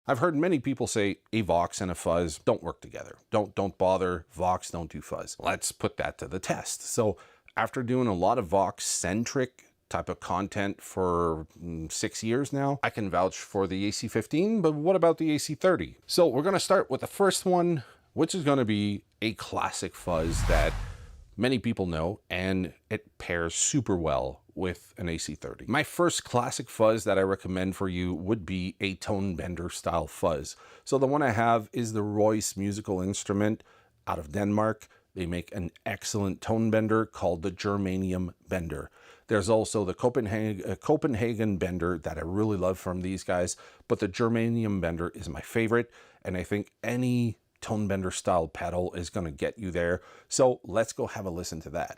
I've heard many people say a Vox and a fuzz don't work together. Don't bother, Vox, don't do fuzz. Let's put that to the test. So after doing a lot of Vox-centric type of content for 6 years now, I can vouch for the AC15, but what about the AC30? So we're gonna start with the first one, which is gonna be a classic fuzz that many people know, and it pairs super well with an AC30. My first classic fuzz that I recommend for you would be a tone bender style fuzz. So the one I have is the Royce musical instrument out of Denmark. They make an excellent tone bender called the Germanium Bender. There's also the Copenhagen Bender that I really love from these guys, but the Germanium Bender is my favorite, and I think any tone bender style pedal is going to get you there. So let's go have a listen to that.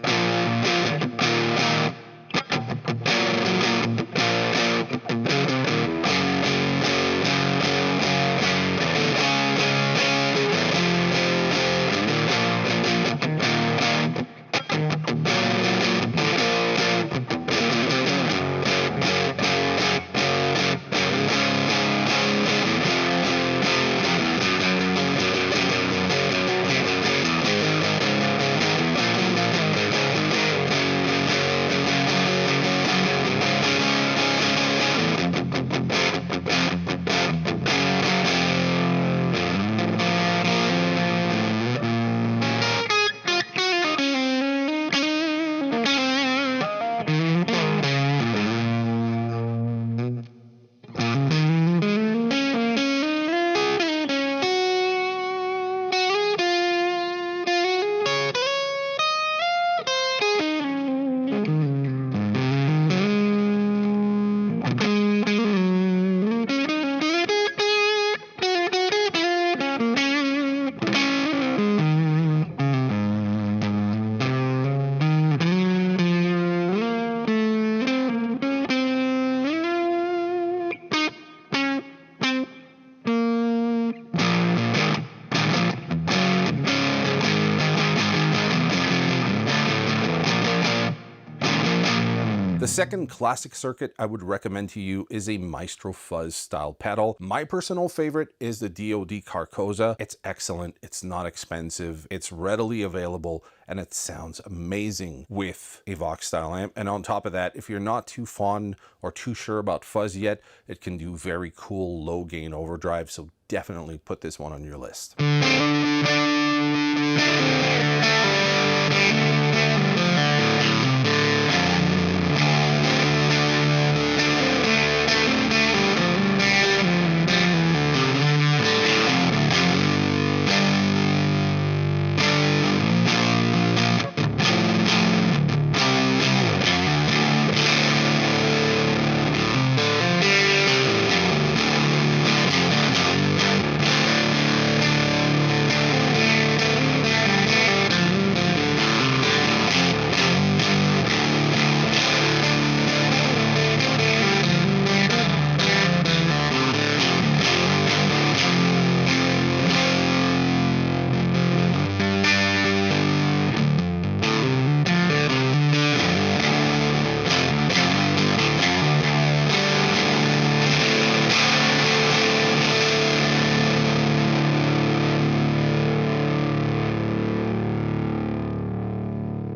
The second classic circuit I would recommend to you is a Maestro Fuzz style pedal. My personal favorite is the DOD Carcosa. It's excellent, it's not expensive, it's readily available, and it sounds amazing with a Vox style amp. And on top of that, if you're not too fond or too sure about fuzz yet, it can do very cool low gain overdrive, so definitely put this one on your list.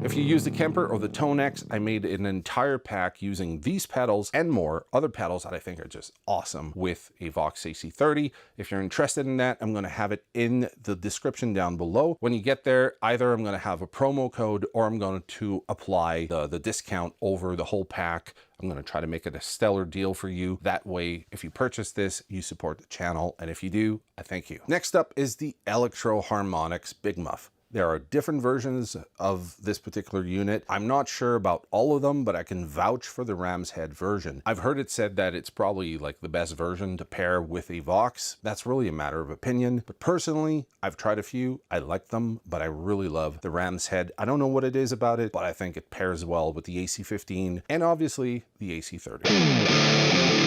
If you use the Kemper or the ToneX, I made an entire pack using these pedals and more, other pedals that I think are just awesome with a Vox AC30. If you're interested in that, I'm going to have it in the description down below. When you get there, either I'm going to have a promo code or I'm going to apply the discount over the whole pack. I'm going to try to make it a stellar deal for you. That way, if you purchase this, you support the channel. And if you do, I thank you. Next up is the Electro Harmonics Big Muff. There are different versions of this particular unit. I'm not sure about all of them, but I can vouch for the ram's head version. I've heard it said that it's probably like the best version to pair with a Vox. That's really a matter of opinion. But personally, I've tried a few. I like them, but I really love the ram's head. I don't know what it is about it, but I think it pairs well with the AC15 and obviously the AC30.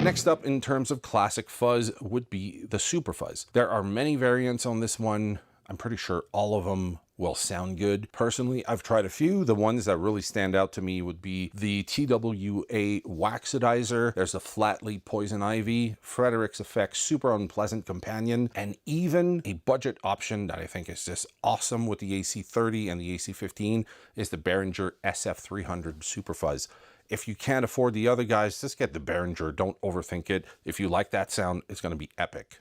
Next up in terms of classic fuzz would be the Super Fuzz. There are many variants on this one. I'm pretty sure all of them will sound good. Personally, I've tried a few. The ones that really stand out to me would be the 𝐓𝐈𝐌𝐿 Waxadizer. There's the Flattley Poison Ivy, Frederick's Effect Super Unpleasant Companion, and even a budget option that I think is just awesome with the AC30 and the AC15 is the Behringer SF300 Super Fuzz. If you can't afford the other guys, just get the Behringer. Don't overthink it. If you like that sound, it's going to be epic.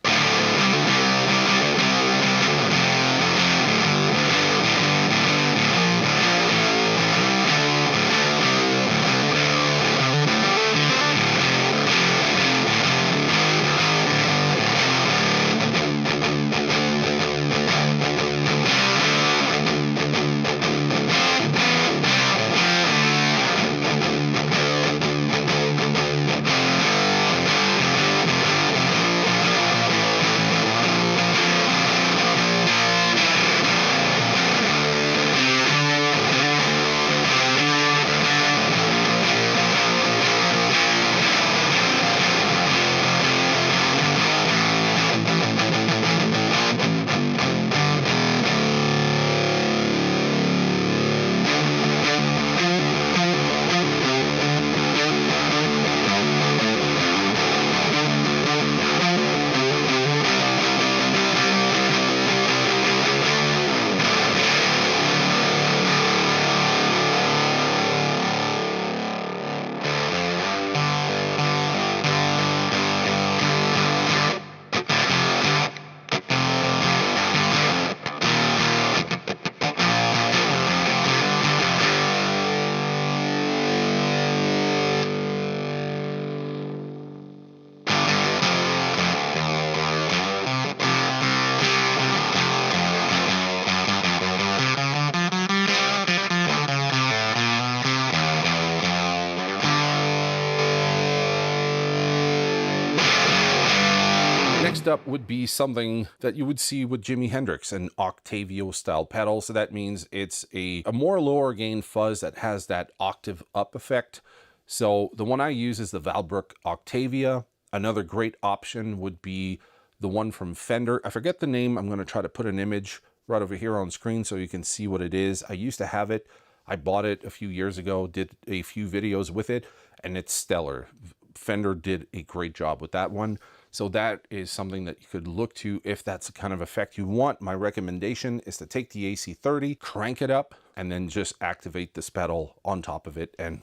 Next up would be something that you would see with Jimi Hendrix, an Octavio style pedal. So that means it's a more lower gain fuzz that has that octave up effect. So the one I use is the Vahlbruch Octavia. Another great option would be the one from Fender. I forget the name. I'm going to try to put an image right over here on screen so you can see what it is. I used to have it. I bought it a few years ago, did a few videos with it, and it's stellar. Fender did a great job with that one. So that is something that you could look to if that's the kind of effect you want. My recommendation is to take the AC30, crank it up, and then just activate this pedal on top of it, and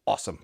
awesome.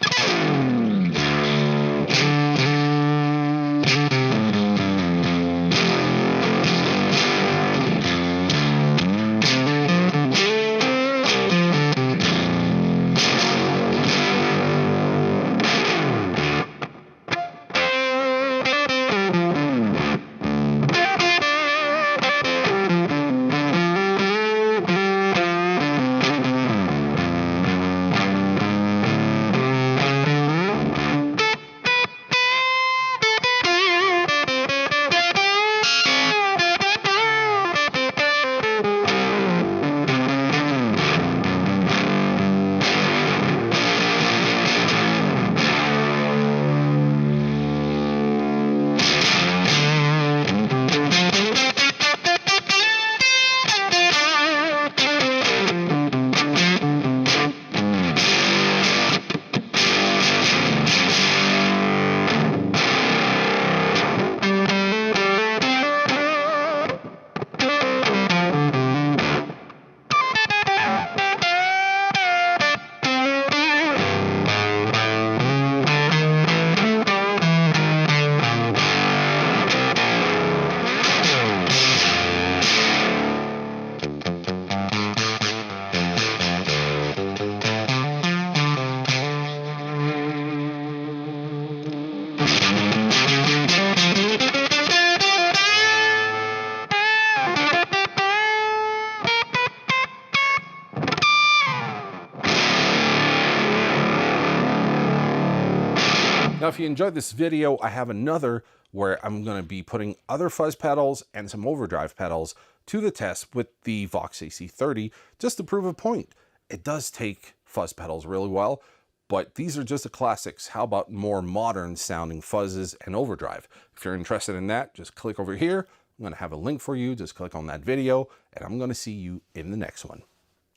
Now, if you enjoyed this video, I have another where I'm going to be putting other fuzz pedals and some overdrive pedals to the test with the Vox AC30 just to prove a point. It does take fuzz pedals really well, but these are just the classics. How about more modern sounding fuzzes and overdrive? If you're interested in that, just click over here. I'm going to have a link for you. Just click on that video, and I'm going to see you in the next one.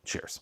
Cheers.